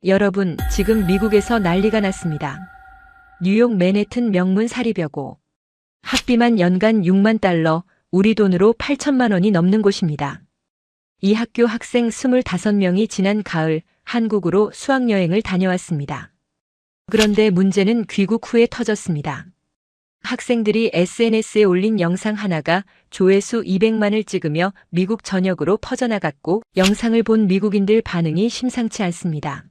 여러분, 지금 미국에서 난리가 났습니다. 뉴욕 맨해튼 명문 사립여고. 학비만 연간 6만 달러, 우리 돈으로 8천만 원이 넘는 곳입니다. 이 학교 학생 25명이 지난 가을 한국으로 수학여행을 다녀왔습니다. 그런데 문제는 귀국 후에 터졌습니다. 학생들이 SNS에 올린 영상 하나가 조회수 200만을 찍으며 미국 전역으로 퍼져나갔고, 영상을 본 미국인들 반응이 심상치 않습니다.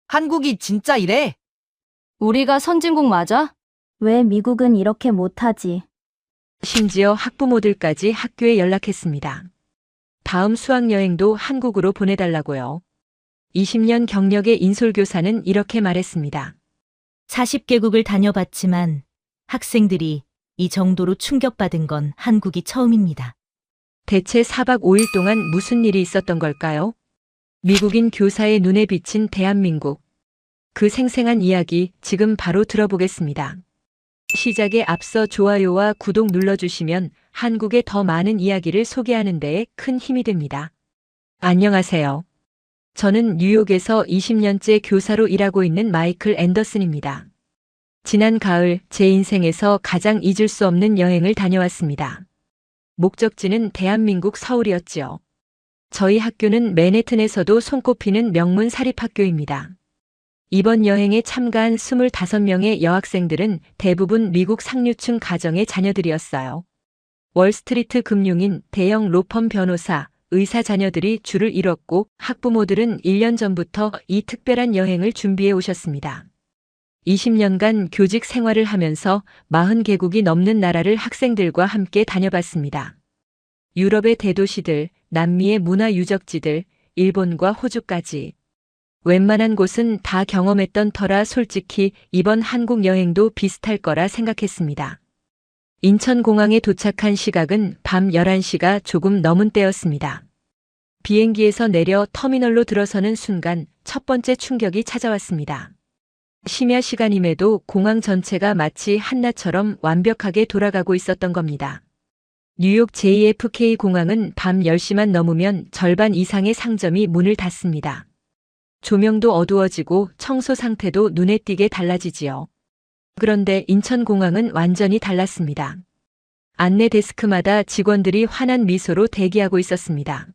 한국이 진짜 이래? 우리가 선진국 맞아? 왜 미국은 이렇게 못하지? 심지어 학부모들까지 학교에 연락했습니다. 다음 수학여행도 한국으로 보내달라고요. 20년 경력의 인솔교사는 이렇게 말했습니다. 40개국을 다녀봤지만 학생들이 이 정도로 충격받은 건 한국이 처음입니다. 대체 4박 5일 동안 무슨 일이 있었던 걸까요? 미국인 교사의 눈에 비친 대한민국. 그 생생한 이야기 지금 바로 들어보겠습니다. 시작에 앞서 좋아요와 구독 눌러주시면 한국의 더 많은 이야기를 소개하는 데에 큰 힘이 됩니다. 안녕하세요. 저는 뉴욕에서 20년째 교사로 일하고 있는 마이클 앤더슨입니다. 지난 가을 제 인생에서 가장 잊을 수 없는 여행을 다녀왔습니다. 목적지는 대한민국 서울이었지요. 저희 학교는 맨해튼에서도 손꼽히는 명문 사립학교입니다. 이번 여행에 참가한 25명의 여학생들은 대부분 미국 상류층 가정의 자녀들이었어요. 월스트리트 금융인, 대형 로펌 변호사, 의사 자녀들이 줄을 이뤘고, 학부모들은 1년 전부터 이 특별한 여행을 준비해 오셨습니다. 20년간 교직 생활을 하면서 40개국이 넘는 나라를 학생들과 함께 다녀봤습니다. 유럽의 대도시들, 남미의 문화 유적지들, 일본과 호주까지. 웬만한 곳은 다 경험했던 터라 솔직히 이번 한국 여행도 비슷할 거라 생각했습니다. 인천공항에 도착한 시각은 밤 11시가 조금 넘은 때였습니다. 비행기에서 내려 터미널로 들어서는 순간 첫 번째 충격이 찾아왔습니다. 심야 시간임에도 공항 전체가 마치 한낮처럼 완벽하게 돌아가고 있었던 겁니다. 뉴욕 JFK 공항은 밤 10시만 넘으면 절반 이상의 상점이 문을 닫습니다. 조명도 어두워지고 청소 상태도 눈에 띄게 달라지지요. 그런데 인천공항은 완전히 달랐습니다. 안내 데스크마다 직원들이 환한 미소로 대기하고 있었습니다.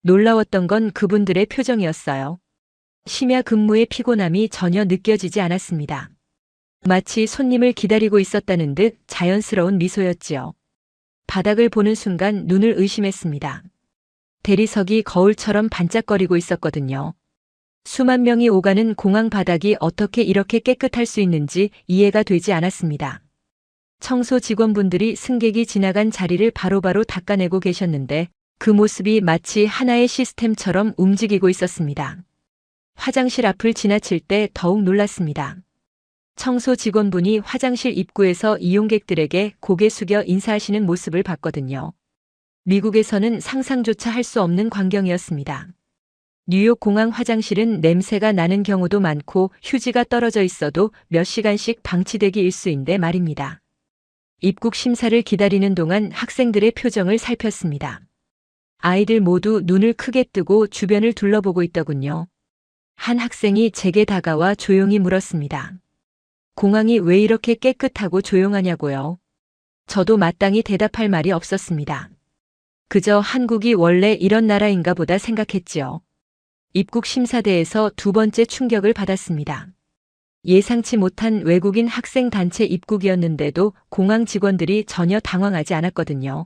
놀라웠던 건 그분들의 표정이었어요. 심야 근무의 피곤함이 전혀 느껴지지 않았습니다. 마치 손님을 기다리고 있었다는 듯 자연스러운 미소였지요. 바닥을 보는 순간 눈을 의심했습니다. 대리석이 거울처럼 반짝거리고 있었거든요. 수만 명이 오가는 공항 바닥이 어떻게 이렇게 깨끗할 수 있는지 이해가 되지 않았습니다. 청소 직원분들이 승객이 지나간 자리를 바로바로 닦아내고 계셨는데 그 모습이 마치 하나의 시스템처럼 움직이고 있었습니다. 화장실 앞을 지나칠 때 더욱 놀랐습니다. 청소 직원분이 화장실 입구에서 이용객들에게 고개 숙여 인사하시는 모습을 봤거든요. 미국에서는 상상조차 할 수 없는 광경이었습니다. 뉴욕 공항 화장실은 냄새가 나는 경우도 많고 휴지가 떨어져 있어도 몇 시간씩 방치되기 일쑤인데 말입니다. 입국 심사를 기다리는 동안 학생들의 표정을 살폈습니다. 아이들 모두 눈을 크게 뜨고 주변을 둘러보고 있더군요. 한 학생이 제게 다가와 조용히 물었습니다. 공항이 왜 이렇게 깨끗하고 조용하냐고요. 저도 마땅히 대답할 말이 없었습니다. 그저 한국이 원래 이런 나라인가 보다 생각했지요. 입국 심사대에서 두 번째 충격을 받았습니다. 예상치 못한 외국인 학생 단체 입국이었는데도 공항 직원들이 전혀 당황하지 않았거든요.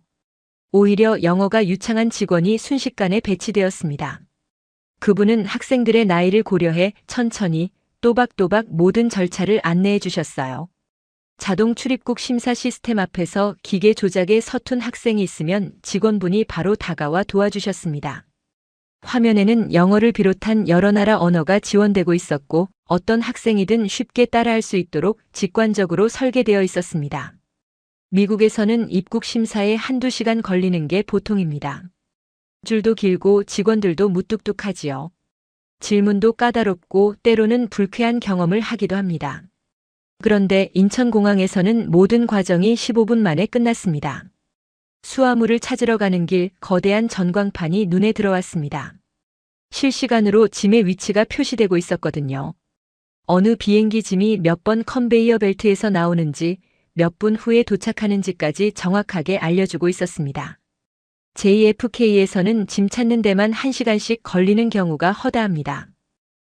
오히려 영어가 유창한 직원이 순식간에 배치되었습니다. 그분은 학생들의 나이를 고려해 천천히 또박또박 모든 절차를 안내해 주셨어요. 자동 출입국 심사 시스템 앞에서 기계 조작에 서툰 학생이 있으면 직원분이 바로 다가와 도와주셨습니다. 화면에는 영어를 비롯한 여러 나라 언어가 지원되고 있었고 어떤 학생이든 쉽게 따라할 수 있도록 직관적으로 설계되어 있었습니다. 미국에서는 입국 심사에 한두 시간 걸리는 게 보통입니다. 줄도 길고 직원들도 무뚝뚝하지요. 질문도 까다롭고 때로는 불쾌한 경험을 하기도 합니다. 그런데 인천공항에서는 모든 과정이 15분 만에 끝났습니다. 수화물을 찾으러 가는 길 거대한 전광판이 눈에 들어왔습니다. 실시간으로 짐의 위치가 표시되고 있었거든요. 어느 비행기 짐이 몇 번 컨베이어 벨트에서 나오는지, 몇 분 후에 도착하는지까지 정확하게 알려주고 있었습니다. JFK에서는 짐 찾는 데만 1시간씩 걸리는 경우가 허다합니다.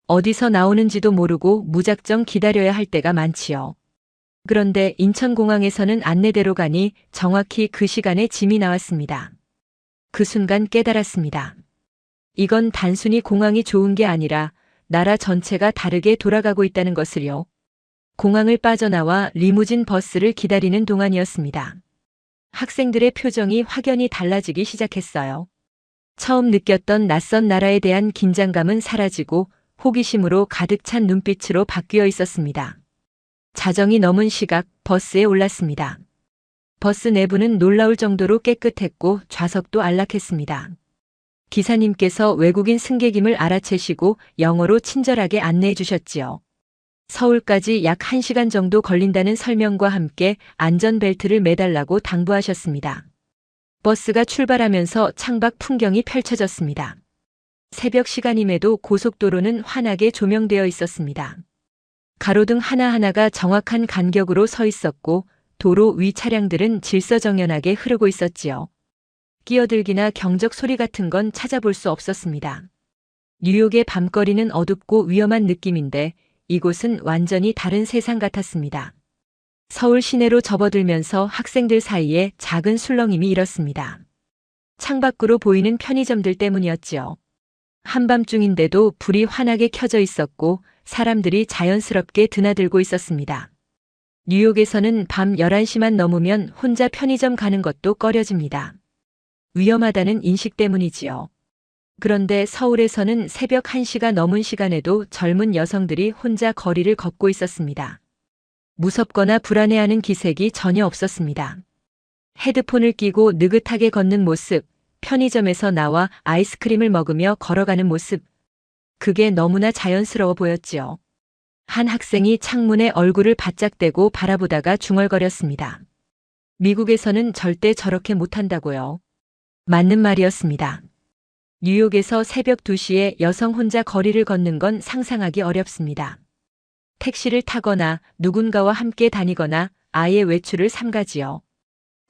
어디서 나오는지도 모르고 무작정 기다려야 할 때가 많지요. 그런데 인천공항에서는 안내대로 가니 정확히 그 시간에 짐이 나왔습니다. 그 순간 깨달았습니다. 이건 단순히 공항이 좋은 게 아니라 나라 전체가 다르게 돌아가고 있다는 것을요. 공항을 빠져나와 리무진 버스를 기다리는 동안이었습니다. 학생들의 표정이 확연히 달라지기 시작했어요. 처음 느꼈던 낯선 나라에 대한 긴장감은 사라지고 호기심으로 가득 찬 눈빛으로 바뀌어 있었습니다. 자정이 넘은 시각 버스에 올랐습니다. 버스 내부는 놀라울 정도로 깨끗했고 좌석도 안락했습니다. 기사님께서 외국인 승객임을 알아채시고 영어로 친절하게 안내해 주셨지요. 서울까지 약 1시간 정도 걸린다는 설명과 함께 안전벨트를 매달라고 당부하셨습니다. 버스가 출발하면서 창밖 풍경이 펼쳐졌습니다. 새벽 시간임에도 고속도로는 환하게 조명되어 있었습니다. 가로등 하나하나가 정확한 간격으로 서 있었고 도로 위 차량들은 질서정연하게 흐르고 있었지요. 끼어들기나 경적 소리 같은 건 찾아볼 수 없었습니다. 뉴욕의 밤거리는 어둡고 위험한 느낌인데 이곳은 완전히 다른 세상 같았습니다. 서울 시내로 접어들면서 학생들 사이에 작은 술렁임이 일었습니다. 창밖으로 보이는 편의점들 때문이었지요. 한밤중인데도 불이 환하게 켜져 있었고 사람들이 자연스럽게 드나들고 있었습니다. 뉴욕에서는 밤 11시만 넘으면 혼자 편의점 가는 것도 꺼려집니다. 위험하다는 인식 때문이지요. 그런데 서울에서는 새벽 1시가 넘은 시간에도 젊은 여성들이 혼자 거리를 걷고 있었습니다. 무섭거나 불안해하는 기색이 전혀 없었습니다. 헤드폰을 끼고 느긋하게 걷는 모습, 편의점에서 나와 아이스크림을 먹으며 걸어가는 모습. 그게 너무나 자연스러워 보였지요. 한 학생이 창문에 얼굴을 바짝 대고 바라보다가 중얼거렸습니다. 미국에서는 절대 저렇게 못한다고요. 맞는 말이었습니다. 뉴욕에서 새벽 2시에 여성 혼자 거리를 걷는 건 상상하기 어렵습니다. 택시를 타거나 누군가와 함께 다니거나 아예 외출을 삼가지요.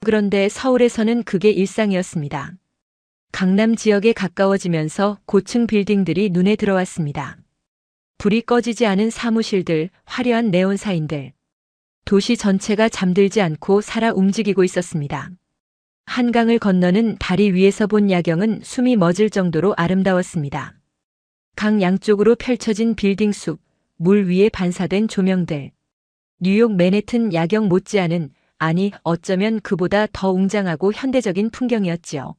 그런데 서울에서는 그게 일상이었습니다. 강남 지역에 가까워지면서 고층 빌딩들이 눈에 들어왔습니다. 불이 꺼지지 않은 사무실들, 화려한 네온 사인들. 도시 전체가 잠들지 않고 살아 움직이고 있었습니다. 한강을 건너는 다리 위에서 본 야경은 숨이 멎을 정도로 아름다웠습니다. 강 양쪽으로 펼쳐진 빌딩 숲, 물 위에 반사된 조명들. 뉴욕 맨해튼 야경 못지않은, 아니 어쩌면 그보다 더 웅장하고 현대적인 풍경이었지요.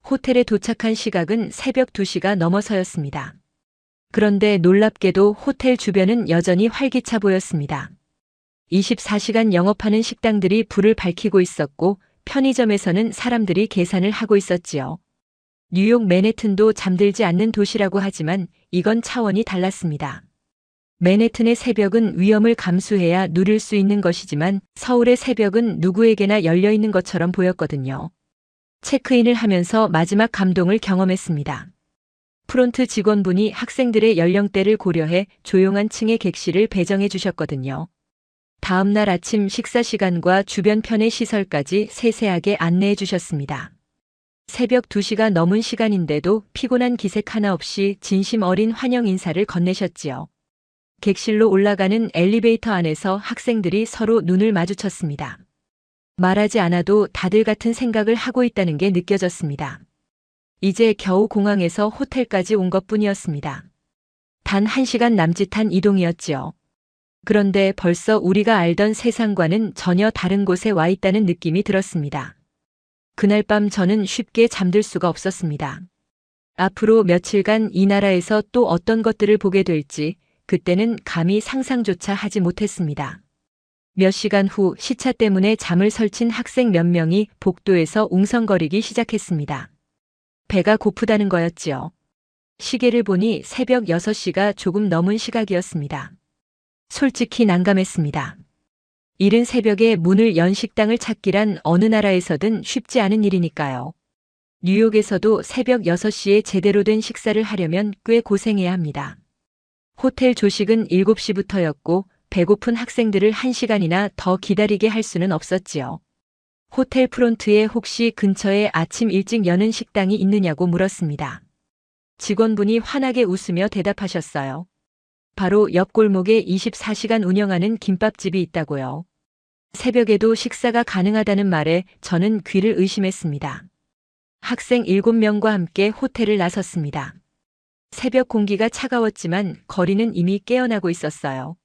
호텔에 도착한 시각은 새벽 2시가 넘어서였습니다. 그런데 놀랍게도 호텔 주변은 여전히 활기차 보였습니다. 24시간 영업하는 식당들이 불을 밝히고 있었고 편의점에서는 사람들이 계산을 하고 있었지요. 뉴욕 맨해튼도 잠들지 않는 도시라고 하지만 이건 차원이 달랐습니다. 맨해튼의 새벽은 위험을 감수해야 누릴 수 있는 것이지만 서울의 새벽은 누구에게나 열려 있는 것처럼 보였거든요. 체크인을 하면서 마지막 감동을 경험했습니다. 프론트 직원분이 학생들의 연령대를 고려해 조용한 층의 객실을 배정해 주셨거든요. 다음 날 아침 식사 시간과 주변편의 시설까지 세세하게 안내해 주셨습니다. 새벽 2시가 넘은 시간인데도 피곤한 기색 하나 없이 진심 어린 환영 인사를 건네셨지요. 객실로 올라가는 엘리베이터 안에서 학생들이 서로 눈을 마주쳤습니다. 말하지 않아도 다들 같은 생각을 하고 있다는 게 느껴졌습니다. 이제 겨우 공항에서 호텔까지 온 것뿐이었습니다. 단 1시간 남짓한 이동이었지요. 그런데 벌써 우리가 알던 세상과는 전혀 다른 곳에 와 있다는 느낌이 들었습니다. 그날 밤 저는 쉽게 잠들 수가 없었습니다. 앞으로 며칠간 이 나라에서 또 어떤 것들을 보게 될지 그때는 감히 상상조차 하지 못했습니다. 몇 시간 후 시차 때문에 잠을 설친 학생 몇 명이 복도에서 웅성거리기 시작했습니다. 배가 고프다는 거였지요. 시계를 보니 새벽 6시가 조금 넘은 시각이었습니다. 솔직히 난감했습니다. 이른 새벽에 문을 연 식당을 찾기란 어느 나라에서든 쉽지 않은 일이니까요. 뉴욕에서도 새벽 6시에 제대로 된 식사를 하려면 꽤 고생해야 합니다. 호텔 조식은 7시부터였고 배고픈 학생들을 1시간이나 더 기다리게 할 수는 없었지요. 호텔 프론트에 혹시 근처에 아침 일찍 여는 식당이 있느냐고 물었습니다. 직원분이 환하게 웃으며 대답하셨어요. 바로 옆 골목에 24시간 운영하는 김밥집이 있다고요. 새벽에도 식사가 가능하다는 말에 저는 귀를 의심했습니다. 학생 7명과 함께 호텔을 나섰습니다. 새벽 공기가 차가웠지만 거리는 이미 깨어나고 있었어요.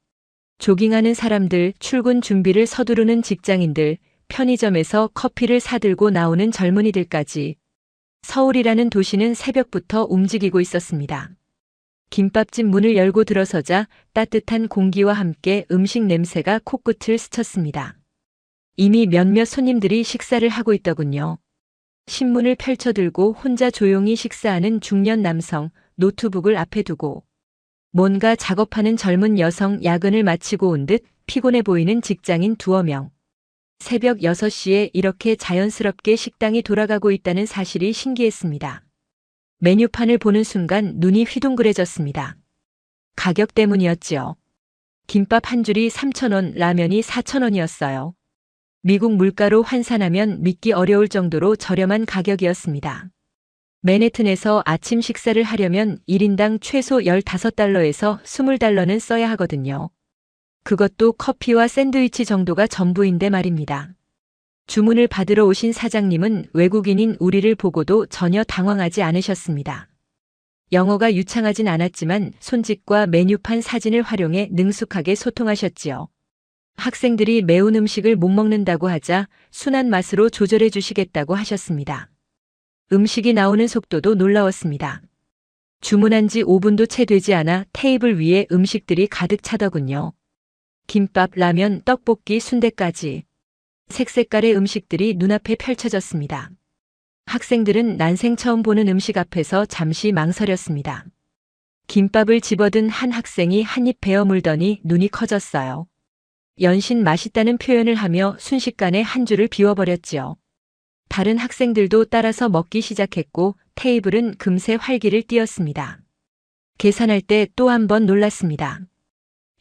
조깅하는 사람들, 출근 준비를 서두르는 직장인들, 편의점에서 커피를 사들고 나오는 젊은이들까지 서울이라는 도시는 새벽부터 움직이고 있었습니다. 김밥집 문을 열고 들어서자 따뜻한 공기와 함께 음식 냄새가 코끝을 스쳤습니다. 이미 몇몇 손님들이 식사를 하고 있더군요. 신문을 펼쳐들고 혼자 조용히 식사하는 중년 남성, 노트북을 앞에 두고 뭔가 작업하는 젊은 여성, 야근을 마치고 온 듯 피곤해 보이는 직장인 2명. 새벽 6시에 이렇게 자연스럽게 식당이 돌아가고 있다는 사실이 신기했습니다. 메뉴판을 보는 순간 눈이 휘둥그레졌습니다. 가격 때문이었지요. 김밥 한 줄이 3,000원, 라면이 4,000원이었어요. 미국 물가로 환산하면 믿기 어려울 정도로 저렴한 가격이었습니다. 맨해튼에서 아침 식사를 하려면 1인당 최소 15달러에서 20달러는 써야 하거든요. 그것도 커피와 샌드위치 정도가 전부인데 말입니다. 주문을 받으러 오신 사장님은 외국인인 우리를 보고도 전혀 당황하지 않으셨습니다. 영어가 유창하진 않았지만 손짓과 메뉴판 사진을 활용해 능숙하게 소통하셨지요. 학생들이 매운 음식을 못 먹는다고 하자 순한 맛으로 조절해 주시겠다고 하셨습니다. 음식이 나오는 속도도 놀라웠습니다. 주문한 지 5분도 채 되지 않아 테이블 위에 음식들이 가득 차더군요. 김밥, 라면, 떡볶이, 순대까지 색색깔의 음식들이 눈앞에 펼쳐졌습니다. 학생들은 난생 처음 보는 음식 앞에서 잠시 망설였습니다. 김밥을 집어든 한 학생이 한 입 베어 물더니 눈이 커졌어요. 연신 맛있다는 표현을 하며 순식간에 한 줄을 비워버렸지요. 다른 학생들도 따라서 먹기 시작했고 테이블은 금세 활기를 띠었습니다. 계산할 때 또 한 번 놀랐습니다.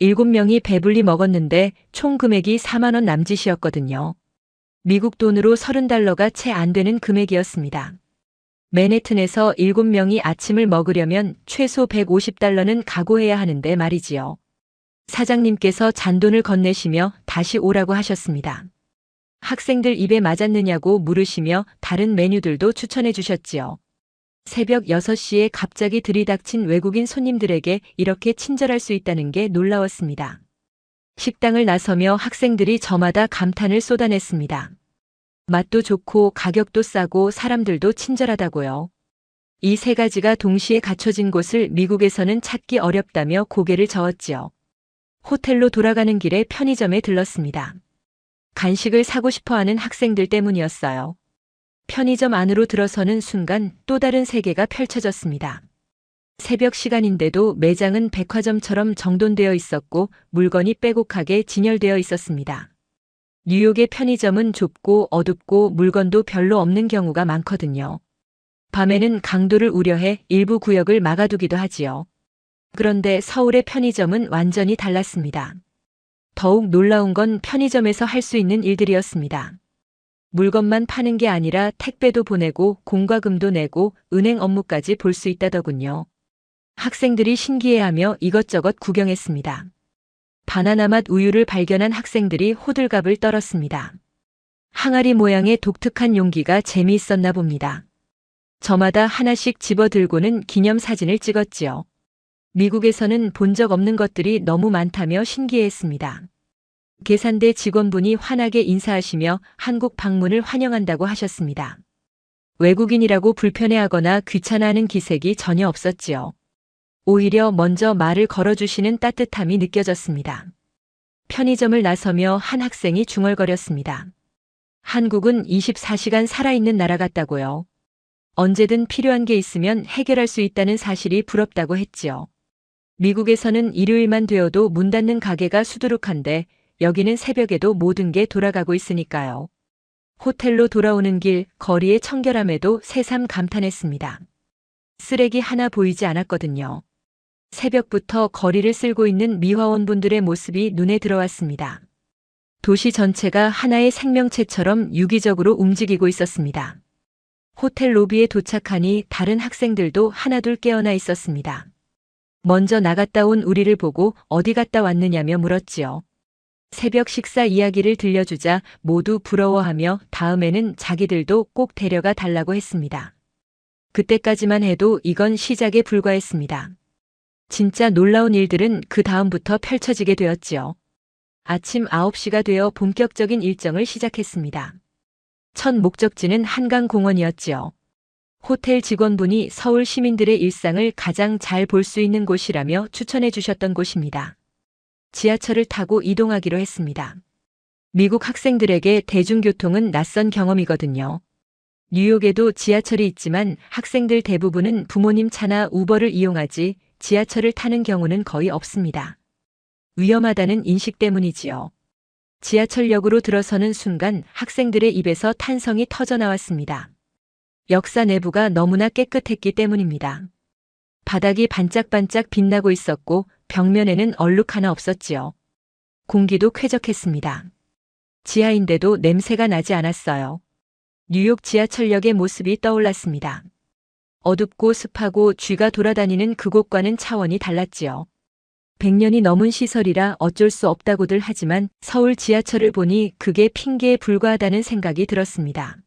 7명이 배불리 먹었는데 총 금액이 4만 원 남짓이었거든요. 미국 돈으로 30달러가 채 안 되는 금액이었습니다. 맨해튼에서 7명이 아침을 먹으려면 최소 150달러는 각오해야 하는데 말이지요. 사장님께서 잔돈을 건네시며 다시 오라고 하셨습니다. 학생들 입에 맞았느냐고 물으시며 다른 메뉴들도 추천해 주셨지요. 새벽 6시에 갑자기 들이닥친 외국인 손님들에게 이렇게 친절할 수 있다는 게 놀라웠습니다. 식당을 나서며 학생들이 저마다 감탄을 쏟아냈습니다. 맛도 좋고 가격도 싸고 사람들도 친절하다고요. 이 세 가지가 동시에 갖춰진 곳을 미국에서는 찾기 어렵다며 고개를 저었지요. 호텔로 돌아가는 길에 편의점에 들렀습니다. 간식을 사고 싶어하는 학생들 때문이었어요. 편의점 안으로 들어서는 순간 또 다른 세계가 펼쳐졌습니다. 새벽 시간인데도 매장은 백화점처럼 정돈되어 있었고 물건이 빼곡하게 진열되어 있었습니다. 뉴욕의 편의점은 좁고 어둡고 물건도 별로 없는 경우가 많거든요. 밤에는 강도를 우려해 일부 구역을 막아두기도 하지요. 그런데 서울의 편의점은 완전히 달랐습니다. 더욱 놀라운 건 편의점에서 할 수 있는 일들이었습니다. 물건만 파는 게 아니라 택배도 보내고 공과금도 내고 은행 업무까지 볼 수 있다더군요. 학생들이 신기해하며 이것저것 구경했습니다. 바나나 맛 우유를 발견한 학생들이 호들갑을 떨었습니다. 항아리 모양의 독특한 용기가 재미있었나 봅니다. 저마다 하나씩 집어들고는 기념사진을 찍었지요. 미국에서는 본 적 없는 것들이 너무 많다며 신기해했습니다. 계산대 직원분이 환하게 인사하시며 한국 방문을 환영한다고 하셨습니다. 외국인이라고 불편해하거나 귀찮아하는 기색이 전혀 없었지요. 오히려 먼저 말을 걸어주시는 따뜻함이 느껴졌습니다. 편의점을 나서며 한 학생이 중얼거렸습니다. 한국은 24시간 살아있는 나라 같다고요. 언제든 필요한 게 있으면 해결할 수 있다는 사실이 부럽다고 했지요. 미국에서는 일요일만 되어도 문 닫는 가게가 수두룩한데 여기는 새벽에도 모든 게 돌아가고 있으니까요. 호텔로 돌아오는 길 거리의 청결함에도 새삼 감탄했습니다. 쓰레기 하나 보이지 않았거든요. 새벽부터 거리를 쓸고 있는 미화원분들의 모습이 눈에 들어왔습니다. 도시 전체가 하나의 생명체처럼 유기적으로 움직이고 있었습니다. 호텔 로비에 도착하니 다른 학생들도 하나둘 깨어나 있었습니다. 먼저 나갔다 온 우리를 보고 어디 갔다 왔느냐며 물었지요. 새벽 식사 이야기를 들려주자 모두 부러워하며 다음에는 자기들도 꼭 데려가 달라고 했습니다. 그때까지만 해도 이건 시작에 불과했습니다. 진짜 놀라운 일들은 그 다음부터 펼쳐지게 되었지요. 아침 9시가 되어 본격적인 일정을 시작했습니다. 첫 목적지는 한강공원이었지요. 호텔 직원분이 서울 시민들의 일상을 가장 잘 볼 수 있는 곳이라며 추천해 주셨던 곳입니다. 지하철을 타고 이동하기로 했습니다. 미국 학생들에게 대중교통은 낯선 경험이거든요. 뉴욕에도 지하철이 있지만 학생들 대부분은 부모님 차나 우버를 이용하지 지하철을 타는 경우는 거의 없습니다. 위험하다는 인식 때문이지요. 지하철역으로 들어서는 순간 학생들의 입에서 탄성이 터져 나왔습니다. 역사 내부가 너무나 깨끗했기 때문입니다. 바닥이 반짝반짝 빛나고 있었고 벽면에는 얼룩 하나 없었지요. 공기도 쾌적했습니다. 지하인데도 냄새가 나지 않았어요. 뉴욕 지하철역의 모습이 떠올랐습니다. 어둡고 습하고 쥐가 돌아다니는 그곳과는 차원이 달랐지요. 100년이 넘은 시설이라 어쩔 수 없다고들 하지만 서울 지하철을 보니 그게 핑계에 불과하다는 생각이 들었습니다.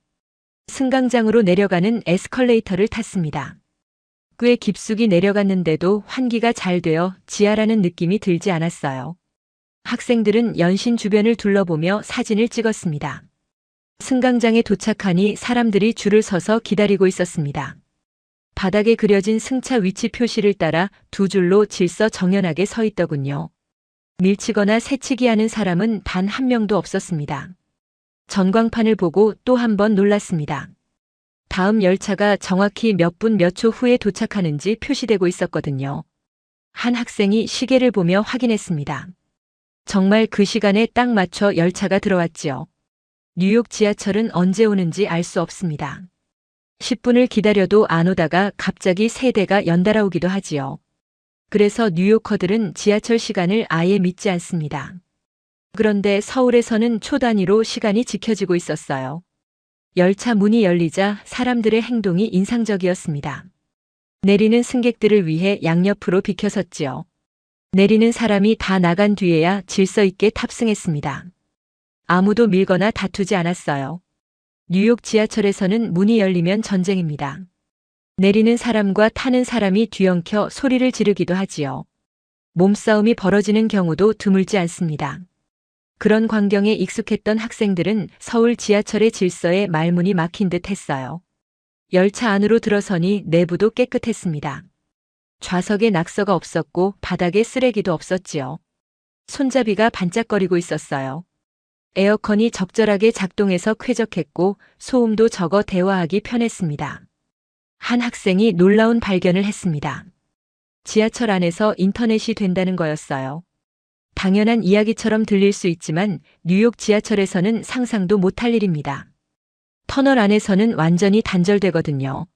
승강장으로 내려가는 에스컬레이터를 탔습니다. 꽤 깊숙이 내려갔는데도 환기가 잘 되어 지하라는 느낌이 들지 않았어요. 학생들은 연신 주변을 둘러보며 사진을 찍었습니다. 승강장에 도착하니 사람들이 줄을 서서 기다리고 있었습니다. 바닥에 그려진 승차 위치 표시를 따라 두 줄로 질서정연하게 서 있더군요. 밀치거나 새치기 하는 사람은 단 한 명도 없었습니다. 전광판을 보고 또 한 번 놀랐습니다. 다음 열차가 정확히 몇 분 몇 초 후에 도착하는지 표시되고 있었거든요. 한 학생이 시계를 보며 확인했습니다. 정말 그 시간에 딱 맞춰 열차가 들어왔지요. 뉴욕 지하철은 언제 오는지 알 수 없습니다. 10분을 기다려도 안 오다가 갑자기 세 대가 연달아 오기도 하지요. 그래서 뉴요커들은 지하철 시간을 아예 믿지 않습니다. 그런데 서울에서는 초 단위로 시간이 지켜지고 있었어요. 열차 문이 열리자 사람들의 행동이 인상적이었습니다. 내리는 승객들을 위해 양옆으로 비켜섰지요. 내리는 사람이 다 나간 뒤에야 질서 있게 탑승했습니다. 아무도 밀거나 다투지 않았어요. 뉴욕 지하철에서는 문이 열리면 전쟁입니다. 내리는 사람과 타는 사람이 뒤엉켜 소리를 지르기도 하지요. 몸싸움이 벌어지는 경우도 드물지 않습니다. 그런 광경에 익숙했던 학생들은 서울 지하철의 질서에 말문이 막힌 듯 했어요. 열차 안으로 들어서니 내부도 깨끗했습니다. 좌석에 낙서가 없었고 바닥에 쓰레기도 없었지요. 손잡이가 반짝거리고 있었어요. 에어컨이 적절하게 작동해서 쾌적했고 소음도 적어 대화하기 편했습니다. 한 학생이 놀라운 발견을 했습니다. 지하철 안에서 인터넷이 된다는 거였어요. 당연한 이야기처럼 들릴 수 있지만 뉴욕 지하철에서는 상상도 못할 일입니다. 터널 안에서는 완전히 단절되거든요.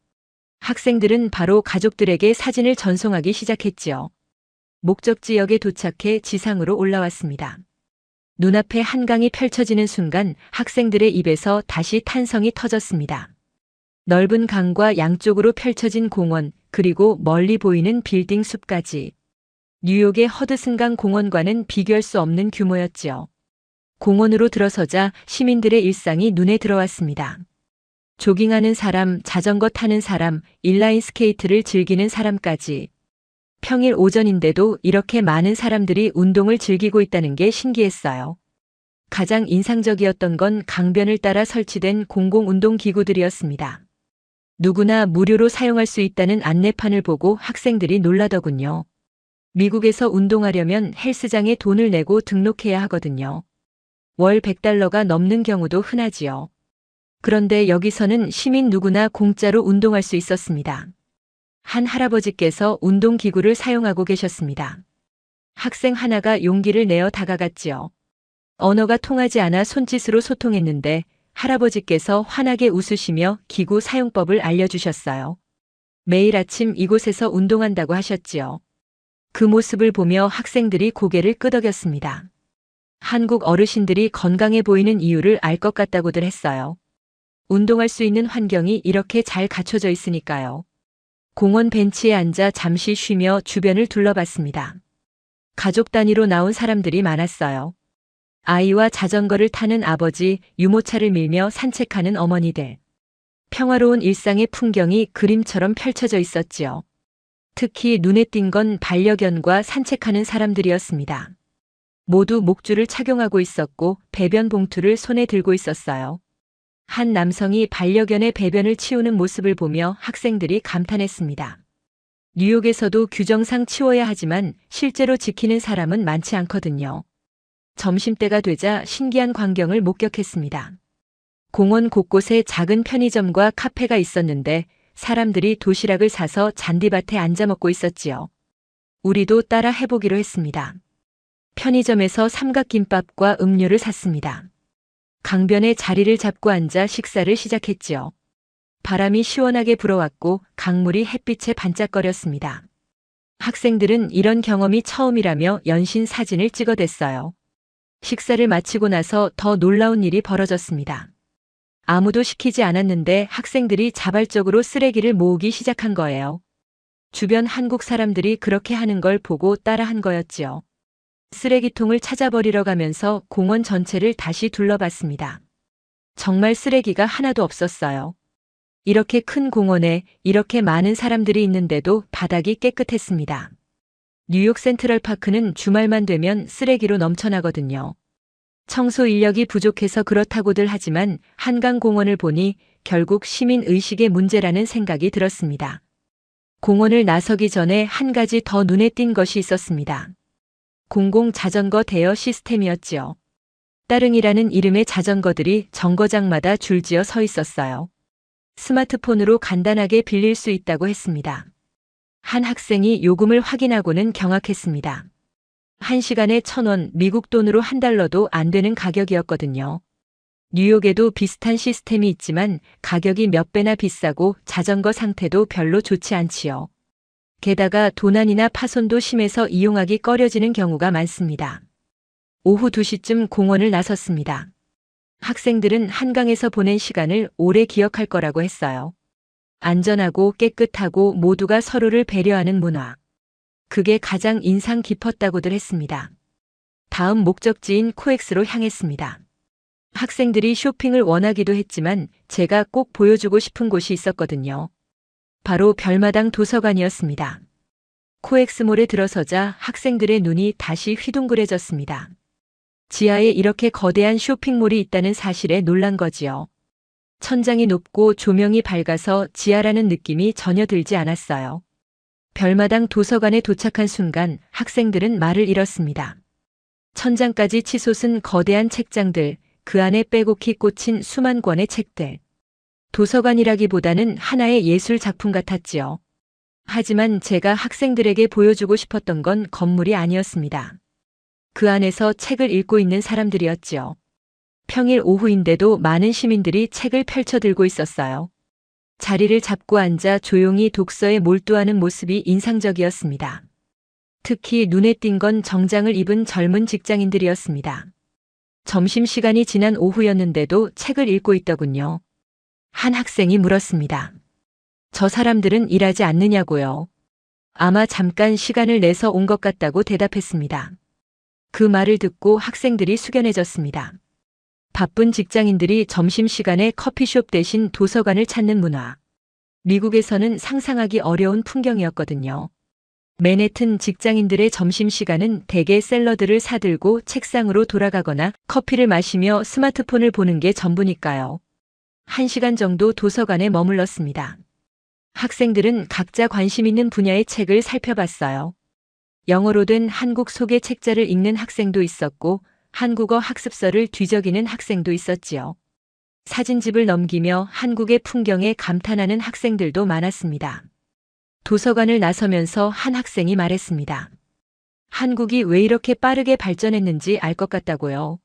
학생들은 바로 가족들에게 사진을 전송하기 시작했지요. 목적지역에 도착해 지상으로 올라왔습니다. 눈앞에 한강이 펼쳐지는 순간 학생들의 입에서 다시 탄성이 터졌습니다. 넓은 강과 양쪽으로 펼쳐진 공원, 그리고 멀리 보이는 빌딩 숲까지. 뉴욕의 허드슨강 공원과는 비교할 수 없는 규모였지요. 공원으로 들어서자 시민들의 일상이 눈에 들어왔습니다. 조깅하는 사람, 자전거 타는 사람, 인라인 스케이트를 즐기는 사람까지. 평일 오전인데도 이렇게 많은 사람들이 운동을 즐기고 있다는 게 신기했어요. 가장 인상적이었던 건 강변을 따라 설치된 공공운동기구들이었습니다. 누구나 무료로 사용할 수 있다는 안내판을 보고 학생들이 놀라더군요. 미국에서 운동하려면 헬스장에 돈을 내고 등록해야 하거든요. 월 $100가 넘는 경우도 흔하지요. 그런데 여기서는 시민 누구나 공짜로 운동할 수 있었습니다. 한 할아버지께서 운동기구를 사용하고 계셨습니다. 학생 하나가 용기를 내어 다가갔지요. 언어가 통하지 않아 손짓으로 소통했는데 할아버지께서 환하게 웃으시며 기구 사용법을 알려주셨어요. 매일 아침 이곳에서 운동한다고 하셨지요. 그 모습을 보며 학생들이 고개를 끄덕였습니다. 한국 어르신들이 건강해 보이는 이유를 알 것 같다고들 했어요. 운동할 수 있는 환경이 이렇게 잘 갖춰져 있으니까요. 공원 벤치에 앉아 잠시 쉬며 주변을 둘러봤습니다. 가족 단위로 나온 사람들이 많았어요. 아이와 자전거를 타는 아버지, 유모차를 밀며 산책하는 어머니들. 평화로운 일상의 풍경이 그림처럼 펼쳐져 있었지요. 특히 눈에 띈 건 반려견과 산책하는 사람들이었습니다. 모두 목줄을 착용하고 있었고 배변 봉투를 손에 들고 있었어요. 한 남성이 반려견의 배변을 치우는 모습을 보며 학생들이 감탄했습니다. 뉴욕에서도 규정상 치워야 하지만 실제로 지키는 사람은 많지 않거든요. 점심때가 되자 신기한 광경을 목격했습니다. 공원 곳곳에 작은 편의점과 카페가 있었는데 사람들이 도시락을 사서 잔디밭에 앉아 먹고 있었지요. 우리도 따라 해보기로 했습니다. 편의점에서 삼각김밥과 음료를 샀습니다. 강변에 자리를 잡고 앉아 식사를 시작했지요. 바람이 시원하게 불어왔고 강물이 햇빛에 반짝거렸습니다. 학생들은 이런 경험이 처음이라며 연신 사진을 찍어댔어요. 식사를 마치고 나서 더 놀라운 일이 벌어졌습니다. 아무도 시키지 않았는데 학생들이 자발적으로 쓰레기를 모으기 시작한 거예요. 주변 한국 사람들이 그렇게 하는 걸 보고 따라한 거였지요. 쓰레기통을 찾아버리러 가면서 공원 전체를 다시 둘러봤습니다. 정말 쓰레기가 하나도 없었어요. 이렇게 큰 공원에 이렇게 많은 사람들이 있는데도 바닥이 깨끗했습니다. 뉴욕 센트럴파크는 주말만 되면 쓰레기로 넘쳐나거든요. 청소 인력이 부족해서 그렇다고들 하지만 한강공원을 보니 결국 시민의식의 문제라는 생각이 들었습니다. 공원을 나서기 전에 한 가지 더 눈에 띈 것이 있었습니다. 공공 자전거 대여 시스템이었지요. 따릉이라는 이름의 자전거들이 정거장마다 줄지어 서 있었어요. 스마트폰으로 간단하게 빌릴 수 있다고 했습니다. 한 학생이 요금을 확인하고는 경악했습니다. 1시간에 1,000원, 미국 돈으로 $1도 안 되는 가격이었거든요. 뉴욕에도 비슷한 시스템이 있지만 가격이 몇 배나 비싸고 자전거 상태도 별로 좋지 않지요. 게다가 도난이나 파손도 심해서 이용하기 꺼려지는 경우가 많습니다. 오후 2시쯤 공원을 나섰습니다. 학생들은 한강에서 보낸 시간을 오래 기억할 거라고 했어요. 안전하고 깨끗하고 모두가 서로를 배려하는 문화. 그게 가장 인상 깊었다고들 했습니다. 다음 목적지인 코엑스로 향했습니다. 학생들이 쇼핑을 원하기도 했지만 제가 꼭 보여주고 싶은 곳이 있었거든요. 바로 별마당 도서관이었습니다. 코엑스몰에 들어서자 학생들의 눈이 다시 휘둥그레졌습니다. 지하에 이렇게 거대한 쇼핑몰이 있다는 사실에 놀란 거지요. 천장이 높고 조명이 밝아서 지하라는 느낌이 전혀 들지 않았어요. 별마당 도서관에 도착한 순간 학생들은 말을 잃었습니다. 천장까지 치솟은 거대한 책장들, 그 안에 빼곡히 꽂힌 수만 권의 책들. 도서관이라기보다는 하나의 예술 작품 같았지요. 하지만 제가 학생들에게 보여주고 싶었던 건 건물이 아니었습니다. 그 안에서 책을 읽고 있는 사람들이었지요. 평일 오후인데도 많은 시민들이 책을 펼쳐들고 있었어요. 자리를 잡고 앉아 조용히 독서에 몰두하는 모습이 인상적이었습니다. 특히 눈에 띈 건 정장을 입은 젊은 직장인들이었습니다. 점심시간이 지난 오후였는데도 책을 읽고 있더군요. 한 학생이 물었습니다. 저 사람들은 일하지 않느냐고요. 아마 잠깐 시간을 내서 온 것 같다고 대답했습니다. 그 말을 듣고 학생들이 숙연해졌습니다. 바쁜 직장인들이 점심시간에 커피숍 대신 도서관을 찾는 문화. 미국에서는 상상하기 어려운 풍경이었거든요. 맨해튼 직장인들의 점심시간은 대개 샐러드를 사들고 책상으로 돌아가거나 커피를 마시며 스마트폰을 보는 게 전부니까요. 1시간 정도 도서관에 머물렀습니다. 학생들은 각자 관심 있는 분야의 책을 살펴봤어요. 영어로 된 한국 소개 책자를 읽는 학생도 있었고 한국어 학습서를 뒤적이는 학생도 있었지요. 사진집을 넘기며 한국의 풍경에 감탄하는 학생들도 많았습니다. 도서관을 나서면서 한 학생이 말했습니다. 한국이 왜 이렇게 빠르게 발전했는지 알 것 같다고요.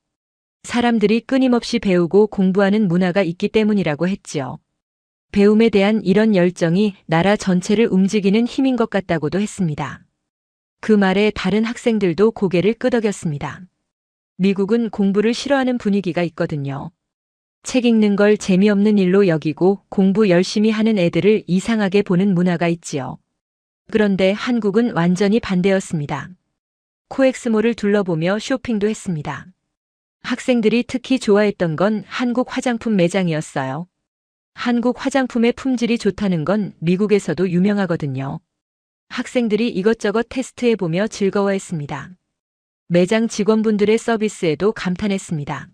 사람들이 끊임없이 배우고 공부하는 문화가 있기 때문이라고 했지요. 배움에 대한 이런 열정이 나라 전체를 움직이는 힘인 것 같다고도 했습니다. 그 말에 다른 학생들도 고개를 끄덕였습니다. 미국은 공부를 싫어하는 분위기가 있거든요. 책 읽는 걸 재미없는 일로 여기고 공부 열심히 하는 애들을 이상하게 보는 문화가 있지요. 그런데 한국은 완전히 반대였습니다. 코엑스몰을 둘러보며 쇼핑도 했습니다. 학생들이 특히 좋아했던 건 한국 화장품 매장이었어요. 한국 화장품의 품질이 좋다는 건 미국에서도 유명하거든요. 학생들이 이것저것 테스트해보며 즐거워했습니다. 매장 직원분들의 서비스에도 감탄했습니다.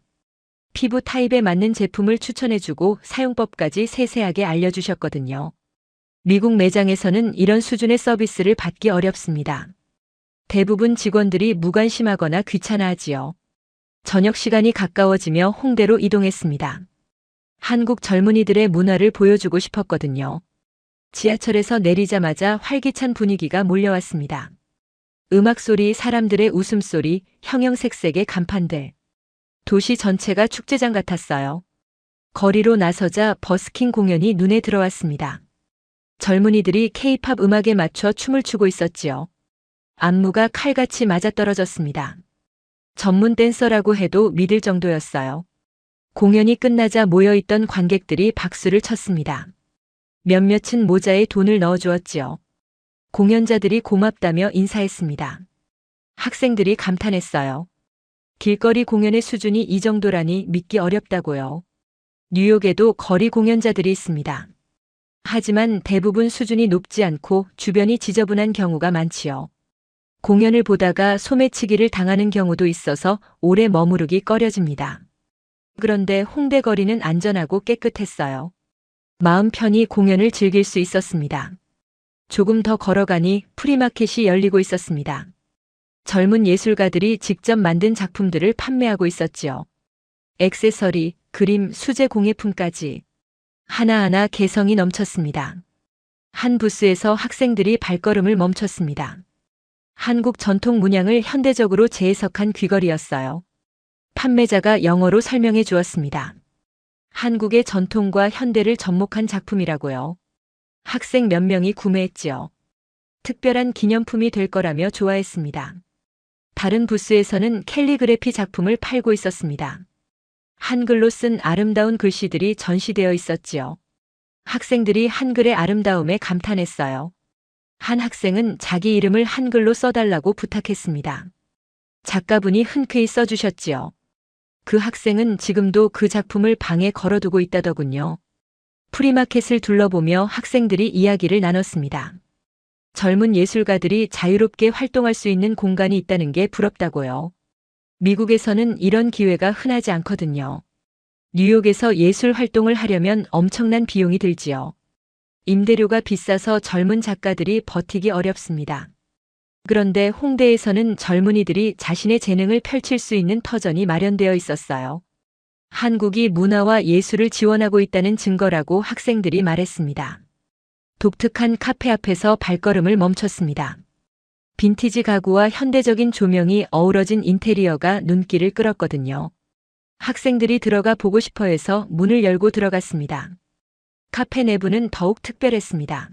피부 타입에 맞는 제품을 추천해주고 사용법까지 세세하게 알려주셨거든요. 미국 매장에서는 이런 수준의 서비스를 받기 어렵습니다. 대부분 직원들이 무관심하거나 귀찮아하지요. 저녁 시간이 가까워지며 홍대로 이동했습니다. 한국 젊은이들의 문화를 보여주고 싶었거든요. 지하철에서 내리자마자 활기찬 분위기가 몰려왔습니다. 음악 소리, 사람들의 웃음소리, 형형색색의 간판들. 도시 전체가 축제장 같았어요. 거리로 나서자 버스킹 공연이 눈에 들어왔습니다. 젊은이들이 케이팝 음악에 맞춰 춤을 추고 있었지요. 안무가 칼같이 맞아떨어졌습니다. 전문 댄서라고 해도 믿을 정도였어요. 공연이 끝나자 모여있던 관객들이 박수를 쳤습니다. 몇몇은 모자에 돈을 넣어주었지요. 공연자들이 고맙다며 인사했습니다. 학생들이 감탄했어요. 길거리 공연의 수준이 이 정도라니 믿기 어렵다고요. 뉴욕에도 거리 공연자들이 있습니다. 하지만 대부분 수준이 높지 않고 주변이 지저분한 경우가 많지요. 공연을 보다가 소매치기를 당하는 경우도 있어서 오래 머무르기 꺼려집니다. 그런데 홍대 거리는 안전하고 깨끗했어요. 마음 편히 공연을 즐길 수 있었습니다. 조금 더 걸어가니 프리마켓이 열리고 있었습니다. 젊은 예술가들이 직접 만든 작품들을 판매하고 있었지요. 액세서리, 그림, 수제 공예품까지 하나하나 개성이 넘쳤습니다. 한 부스에서 학생들이 발걸음을 멈췄습니다. 한국 전통 문양을 현대적으로 재해석한 귀걸이였어요. 판매자가 영어로 설명해 주었습니다. 한국의 전통과 현대를 접목한 작품이라고요. 학생 몇 명이 구매했지요. 특별한 기념품이 될 거라며 좋아했습니다. 다른 부스에서는 캘리그래피 작품을 팔고 있었습니다. 한글로 쓴 아름다운 글씨들이 전시되어 있었지요. 학생들이 한글의 아름다움에 감탄했어요. 한 학생은 자기 이름을 한글로 써달라고 부탁했습니다. 작가분이 흔쾌히 써주셨지요. 그 학생은 지금도 그 작품을 방에 걸어두고 있다더군요. 프리마켓을 둘러보며 학생들이 이야기를 나눴습니다. 젊은 예술가들이 자유롭게 활동할 수 있는 공간이 있다는 게 부럽다고요. 미국에서는 이런 기회가 흔하지 않거든요. 뉴욕에서 예술 활동을 하려면 엄청난 비용이 들지요. 임대료가 비싸서 젊은 작가들이 버티기 어렵습니다. 그런데 홍대에서는 젊은이들이 자신의 재능을 펼칠 수 있는 터전이 마련되어 있었어요. 한국이 문화와 예술을 지원하고 있다는 증거라고 학생들이 말했습니다. 독특한 카페 앞에서 발걸음을 멈췄습니다. 빈티지 가구와 현대적인 조명이 어우러진 인테리어가 눈길을 끌었거든요. 학생들이 들어가 보고 싶어 해서 문을 열고 들어갔습니다. 카페 내부는 더욱 특별했습니다.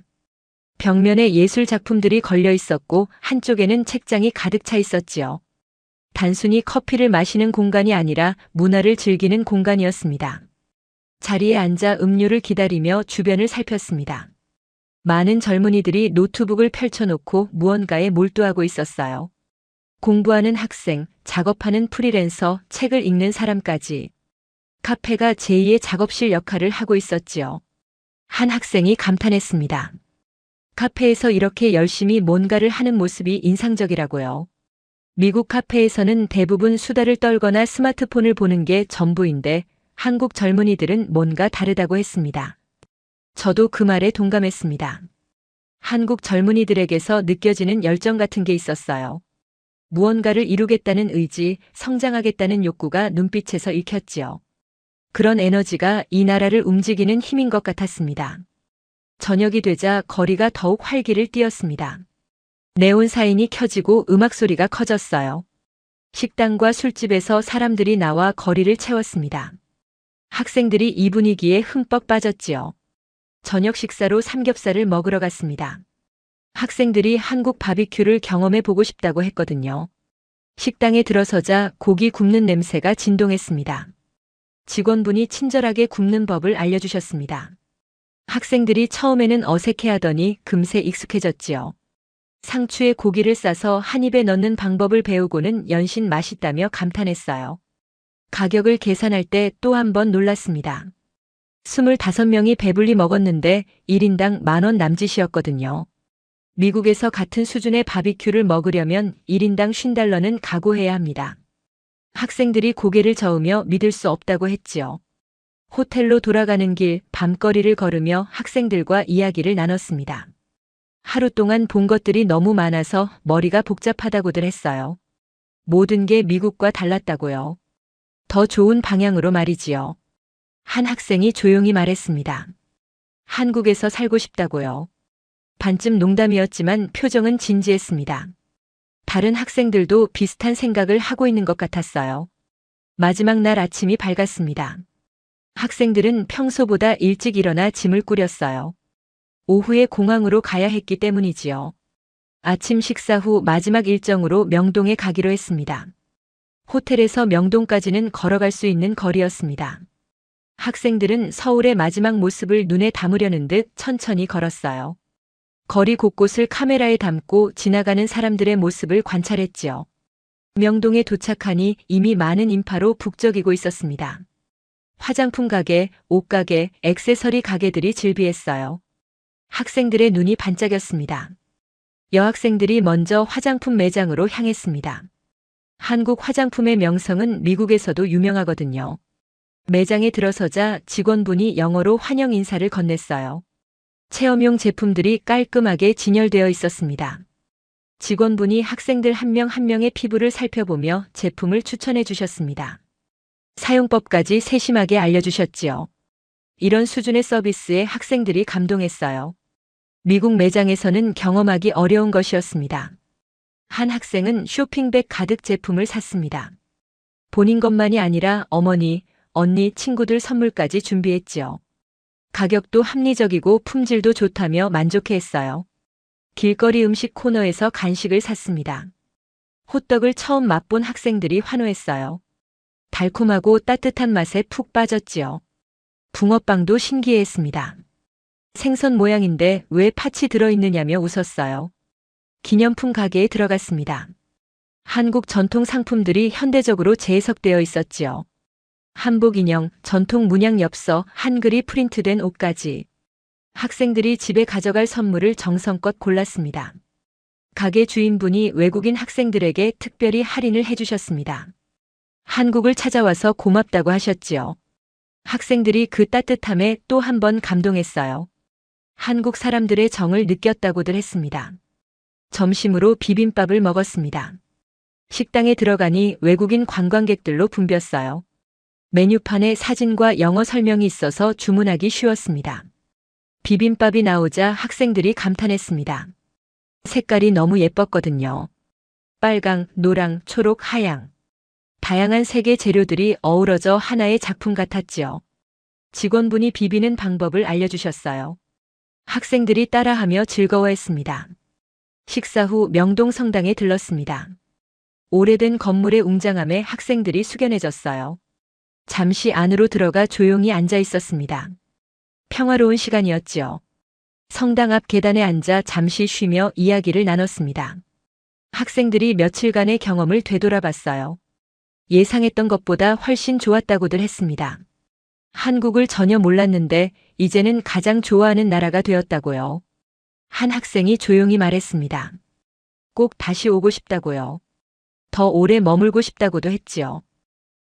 벽면에 예술 작품들이 걸려 있었고 한쪽에는 책장이 가득 차 있었지요. 단순히 커피를 마시는 공간이 아니라 문화를 즐기는 공간이었습니다. 자리에 앉아 음료를 기다리며 주변을 살폈습니다. 많은 젊은이들이 노트북을 펼쳐놓고 무언가에 몰두하고 있었어요. 공부하는 학생, 작업하는 프리랜서, 책을 읽는 사람까지. 카페가 제2의 작업실 역할을 하고 있었지요. 한 학생이 감탄했습니다. 카페에서 이렇게 열심히 뭔가를 하는 모습이 인상적이라고요. 미국 카페에서는 대부분 수다를 떨거나 스마트폰을 보는 게 전부인데 한국 젊은이들은 뭔가 다르다고 했습니다. 저도 그 말에 동감했습니다. 한국 젊은이들에게서 느껴지는 열정 같은 게 있었어요. 무언가를 이루겠다는 의지, 성장하겠다는 욕구가 눈빛에서 읽혔지요. 그런 에너지가 이 나라를 움직이는 힘인 것 같았습니다. 저녁이 되자 거리가 더욱 활기를 띠었습니다. 네온 사인이 켜지고 음악 소리가 커졌어요. 식당과 술집에서 사람들이 나와 거리를 채웠습니다. 학생들이 이 분위기에 흠뻑 빠졌지요. 저녁 식사로 삼겹살을 먹으러 갔습니다. 학생들이 한국 바비큐를 경험해 보고 싶다고 했거든요. 식당에 들어서자 고기 굽는 냄새가 진동했습니다. 직원분이 친절하게 굽는 법을 알려주셨습니다. 학생들이 처음에는 어색해하더니 금세 익숙해졌지요. 상추에 고기를 싸서 한 입에 넣는 방법을 배우고는 연신 맛있다며 감탄했어요. 가격을 계산할 때 또 한 번 놀랐습니다. 25명이 배불리 먹었는데 1인당 10,000원 남짓이었거든요. 미국에서 같은 수준의 바비큐를 먹으려면 1인당 $50는 각오해야 합니다. 학생들이 고개를 저으며 믿을 수 없다고 했지요. 호텔로 돌아가는 길 밤거리를 걸으며 학생들과 이야기를 나눴습니다. 하루 동안 본 것들이 너무 많아서 머리가 복잡하다고들 했어요. 모든 게 미국과 달랐다고요. 더 좋은 방향으로 말이지요. 한 학생이 조용히 말했습니다. 한국에서 살고 싶다고요. 반쯤 농담이었지만 표정은 진지했습니다. 다른 학생들도 비슷한 생각을 하고 있는 것 같았어요. 마지막 날 아침이 밝았습니다. 학생들은 평소보다 일찍 일어나 짐을 꾸렸어요. 오후에 공항으로 가야 했기 때문이지요. 아침 식사 후 마지막 일정으로 명동에 가기로 했습니다. 호텔에서 명동까지는 걸어갈 수 있는 거리였습니다. 학생들은 서울의 마지막 모습을 눈에 담으려는 듯 천천히 걸었어요. 거리 곳곳을 카메라에 담고 지나가는 사람들의 모습을 관찰했지요. 명동에 도착하니 이미 많은 인파로 북적이고 있었습니다. 화장품 가게, 옷가게, 액세서리 가게들이 즐비했어요. 학생들의 눈이 반짝였습니다. 여학생들이 먼저 화장품 매장으로 향했습니다. 한국 화장품의 명성은 미국에서도 유명하거든요. 매장에 들어서자 직원분이 영어로 환영 인사를 건넸어요. 체험용 제품들이 깔끔하게 진열되어 있었습니다. 직원분이 학생들 한 명 한 명의 피부를 살펴보며 제품을 추천해 주셨습니다. 사용법까지 세심하게 알려주셨지요. 이런 수준의 서비스에 학생들이 감동했어요. 미국 매장에서는 경험하기 어려운 것이었습니다. 한 학생은 쇼핑백 가득 제품을 샀습니다. 본인 것만이 아니라 어머니, 언니, 친구들 선물까지 준비했지요. 가격도 합리적이고 품질도 좋다며 만족해했어요. 길거리 음식 코너에서 간식을 샀습니다. 호떡을 처음 맛본 학생들이 환호했어요. 달콤하고 따뜻한 맛에 푹 빠졌지요. 붕어빵도 신기해했습니다. 생선 모양인데 왜 팥이 들어있느냐며 웃었어요. 기념품 가게에 들어갔습니다. 한국 전통 상품들이 현대적으로 재해석되어 있었지요. 한복 인형, 전통 문양 엽서, 한글이 프린트된 옷까지. 학생들이 집에 가져갈 선물을 정성껏 골랐습니다. 가게 주인분이 외국인 학생들에게 특별히 할인을 해주셨습니다. 한국을 찾아와서 고맙다고 하셨지요. 학생들이 그 따뜻함에 또 한 번 감동했어요. 한국 사람들의 정을 느꼈다고들 했습니다. 점심으로 비빔밥을 먹었습니다. 식당에 들어가니 외국인 관광객들로 붐볐어요. 메뉴판에 사진과 영어 설명이 있어서 주문하기 쉬웠습니다. 비빔밥이 나오자 학생들이 감탄했습니다. 색깔이 너무 예뻤거든요. 빨강, 노랑, 초록, 하양. 다양한 색의 재료들이 어우러져 하나의 작품 같았지요. 직원분이 비비는 방법을 알려주셨어요. 학생들이 따라하며 즐거워했습니다. 식사 후 명동 성당에 들렀습니다. 오래된 건물의 웅장함에 학생들이 숙연해졌어요. 잠시 안으로 들어가 조용히 앉아 있었습니다. 평화로운 시간이었지요. 성당 앞 계단에 앉아 잠시 쉬며 이야기를 나눴습니다. 학생들이 며칠간의 경험을 되돌아봤어요. 예상했던 것보다 훨씬 좋았다고들 했습니다. 한국을 전혀 몰랐는데 이제는 가장 좋아하는 나라가 되었다고요. 한 학생이 조용히 말했습니다. 꼭 다시 오고 싶다고요. 더 오래 머물고 싶다고도 했지요.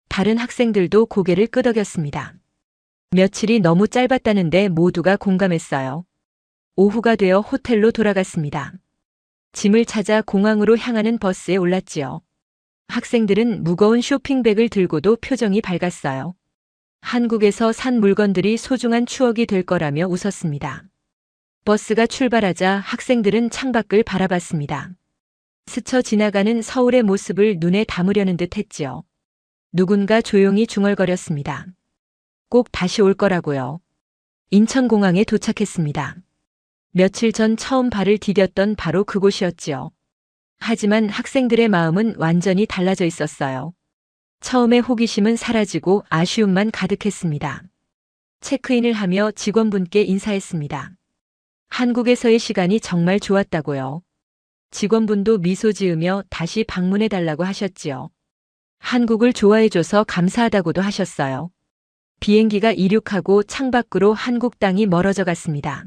다른 학생들도 고개를 끄덕였습니다. 며칠이 너무 짧았다는데 모두가 공감했어요. 오후가 되어 호텔로 돌아갔습니다. 짐을 찾아 공항으로 향하는 버스에 올랐지요. 학생들은 무거운 쇼핑백을 들고도 표정이 밝았어요. 한국에서 산 물건들이 소중한 추억이 될 거라며 웃었습니다. 버스가 출발하자 학생들은 창밖을 바라봤습니다. 스쳐 지나가는 서울의 모습을 눈에 담으려는 듯 했지요. 누군가 조용히 중얼거렸습니다. 꼭 다시 올 거라고요. 인천공항에 도착했습니다. 며칠 전 처음 발을 디뎠던 바로 그곳이었지요. 하지만 학생들의 마음은 완전히 달라져 있었어요. 처음에 호기심은 사라지고 아쉬움만 가득했습니다. 체크인을 하며 직원분께 인사했습니다. 한국에서의 시간이 정말 좋았다고요. 직원분도 미소 지으며 다시 방문해 달라고 하셨지요. 한국을 좋아해줘서 감사하다고도 하셨어요. 비행기가 이륙하고 창밖으로 한국 땅이 멀어져 갔습니다.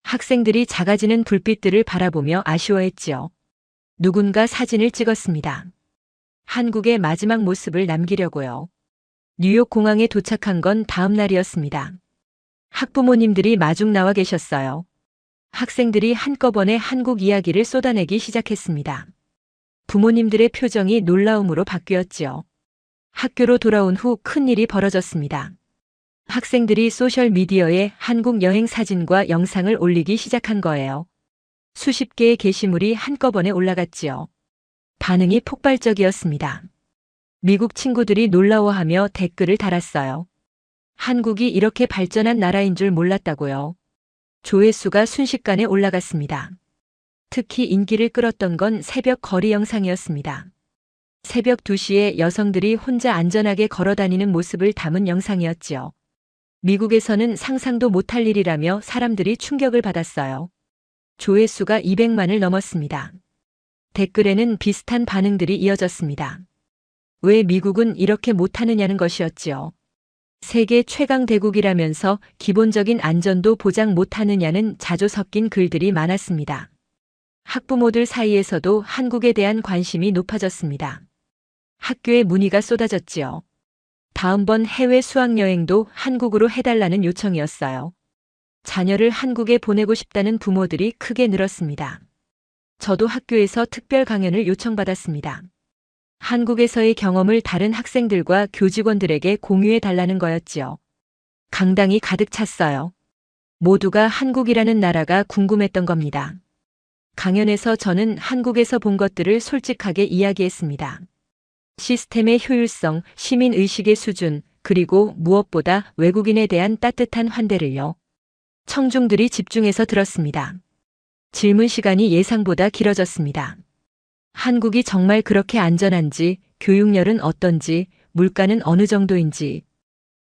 학생들이 작아지는 불빛들을 바라보며 아쉬워했지요. 누군가 사진을 찍었습니다. 한국의 마지막 모습을 남기려고요. 뉴욕 공항에 도착한 건 다음 날이었습니다. 학부모님들이 마중 나와 계셨어요. 학생들이 한꺼번에 한국 이야기를 쏟아내기 시작했습니다. 부모님들의 표정이 놀라움으로 바뀌었지요. 학교로 돌아온 후 큰일이 벌어졌습니다. 학생들이 소셜미디어에 한국 여행 사진과 영상을 올리기 시작한 거예요. 수십 개의 게시물이 한꺼번에 올라갔지요. 반응이 폭발적이었습니다. 미국 친구들이 놀라워하며 댓글을 달았어요. 한국이 이렇게 발전한 나라인 줄 몰랐다고요. 조회수가 순식간에 올라갔습니다. 특히 인기를 끌었던 건 새벽 거리 영상이었습니다. 새벽 2시에 여성들이 혼자 안전하게 걸어다니는 모습을 담은 영상이었지요. 미국에서는 상상도 못할 일이라며 사람들이 충격을 받았어요. 조회수가 200만을 넘었습니다. 댓글에는 비슷한 반응들이 이어졌습니다. 왜 미국은 이렇게 못하느냐는 것이었지요. 세계 최강 대국이라면서 기본적인 안전도 보장 못하느냐는 자주 섞인 글들이 많았습니다. 학부모들 사이에서도 한국에 대한 관심이 높아졌습니다. 학교에 문의가 쏟아졌지요. 다음번 해외 수학여행도 한국으로 해달라는 요청이었어요. 자녀를 한국에 보내고 싶다는 부모들이 크게 늘었습니다. 저도 학교에서 특별 강연을 요청받았습니다. 한국에서의 경험을 다른 학생들과 교직원들에게 공유해 달라는 거였지요. 강당이 가득 찼어요. 모두가 한국이라는 나라가 궁금했던 겁니다. 강연에서 저는 한국에서 본 것들을 솔직하게 이야기했습니다. 시스템의 효율성, 시민의식의 수준, 그리고 무엇보다 외국인에 대한 따뜻한 환대를요. 청중들이 집중해서 들었습니다. 질문 시간이 예상보다 길어졌습니다. 한국이 정말 그렇게 안전한지, 교육열은 어떤지, 물가는 어느 정도인지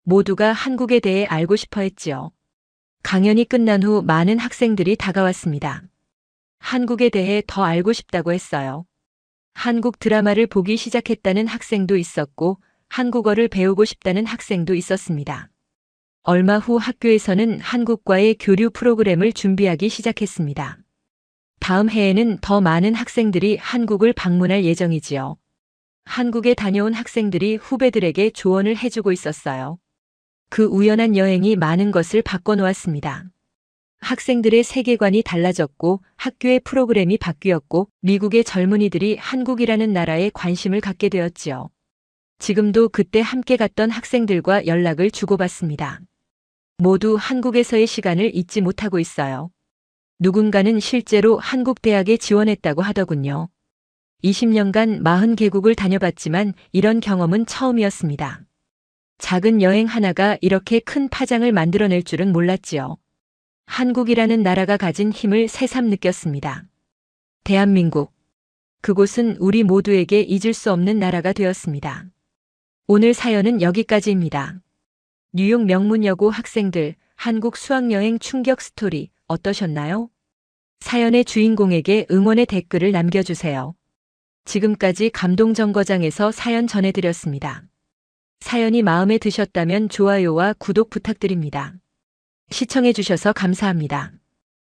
모두가 한국에 대해 알고 싶어 했지요. 강연이 끝난 후 많은 학생들이 다가왔습니다. 한국에 대해 더 알고 싶다고 했어요. 한국 드라마를 보기 시작했다는 학생도 있었고 한국어를 배우고 싶다는 학생도 있었습니다. 얼마 후 학교에서는 한국과의 교류 프로그램을 준비하기 시작했습니다. 다음 해에는 더 많은 학생들이 한국을 방문할 예정이지요. 한국에 다녀온 학생들이 후배들에게 조언을 해주고 있었어요. 그 우연한 여행이 많은 것을 바꿔놓았습니다. 학생들의 세계관이 달라졌고 학교의 프로그램이 바뀌었고 미국의 젊은이들이 한국이라는 나라에 관심을 갖게 되었지요. 지금도 그때 함께 갔던 학생들과 연락을 주고받습니다. 모두 한국에서의 시간을 잊지 못하고 있어요. 누군가는 실제로 한국 대학에 지원했다고 하더군요. 20년간 40개국을 다녀봤지만 이런 경험은 처음이었습니다. 작은 여행 하나가 이렇게 큰 파장을 만들어낼 줄은 몰랐지요. 한국이라는 나라가 가진 힘을 새삼 느꼈습니다. 대한민국. 그곳은 우리 모두에게 잊을 수 없는 나라가 되었습니다. 오늘 사연은 여기까지입니다. 뉴욕 명문여고 학생들 한국 수학여행 충격 스토리 어떠셨나요? 사연의 주인공에게 응원의 댓글을 남겨주세요. 지금까지 감동정거장에서 사연 전해드렸습니다. 사연이 마음에 드셨다면 좋아요와 구독 부탁드립니다. 시청해주셔서 감사합니다.